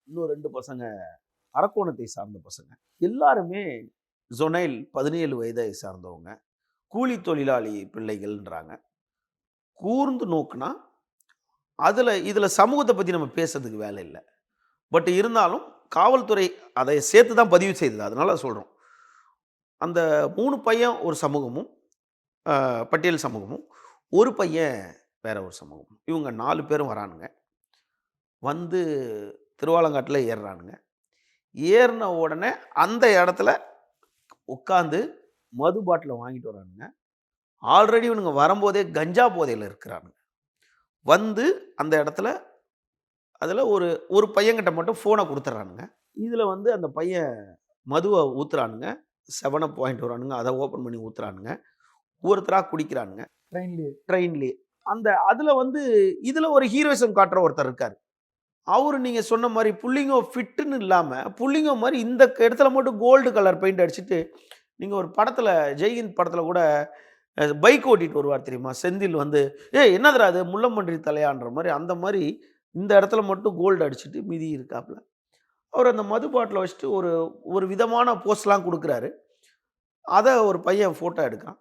இன்னும் 2 பசங்க அரக்கோணத்தை சார்ந்த பசங்க. எல்லாருமே ஜொனைல் 17 வயதை சார்ந்தவங்க. கூலி தொழிலாளி பிள்ளைகள்ன்றாங்க. கூர்ந்து நோக்குனா, இதுல சமூகத்த பத்தி நம்ம பேசுறதுக்கு வேலை இல்ல. பட் இருந்தாலும் காவல்துறை அதை சேர்த்து தான் பதிவு செய்தது. அதனால சொல்றோம். அந்த 3 பையன் ஒரு சமூகமும், பட்டியல் சமூகமும், ஒரு பையன் வேற ஒரு சமூகம். இவங்க 4 பேரும் வரானுங்க. வந்து திருவாலங்காட்டுல ஏறுறானுங்க. ஏறுன உடனே அந்த இடத்துல உட்கார்ந்து மது பாட்டில வாங்கிட்டு வரானுங்க. ஆல்ரெடி இவனுங்க வரும்போதே கஞ்சா போதையில இருக்கிறானுங்க. வந்து அந்த இடத்துல அதில ஒரு பையன்கிட்ட மட்டும் ஃபோன குடுத்துடுறானுங்க. இதில வந்து அந்த பையன் மதுவ ஊத்துறானுங்க. 7 அப் வாங்கிட்டு வரானுங்க. அத ஓப்பன் பண்ணி ஊத்துறானுங்க. ஒவ்வொருத்தரா குடிக்கிறானுங்க. ட்ரெயின்லயே. ட்ரெயின்லயே. அதில வந்து இதில ஒரு ஹீரோயிசம் காட்டுற ஒருத்தர் இருக்காரு. அவரு நீங்க சொன்ன மாரி புல்லிங்கோ ஃபிட்ன்னு இல்லாம, புல்லிங்கோ மாரி இந்த இடத்துல மட்டும் கோல்டு கலர் பெயிண்ட் அடிச்சுட்டு, நீங்க ஒரு படத்துல ஜெய்ஹிந்த் படத்துல கூட பைக் ஓட்டிட்டு வருவார் தெரியுமா? செந்தில் வந்து, "ஏய் என்னதுடா அது முள்ளம்பன்றி தலையான்ற" மாரி, அந்த மாரி இந்த இடத்துல மட்டும் கோல்டு அடிச்சுட்டு மீதி இருக்காப்ல. அவர் அந்த மது பாட்டில வச்சுட்டு ஒரு ஒரு விதமான போஸ்லாம் குடுக்குறாரு. அத ஒரு பையன் ஃபோட்டோ எடுக்குறான்.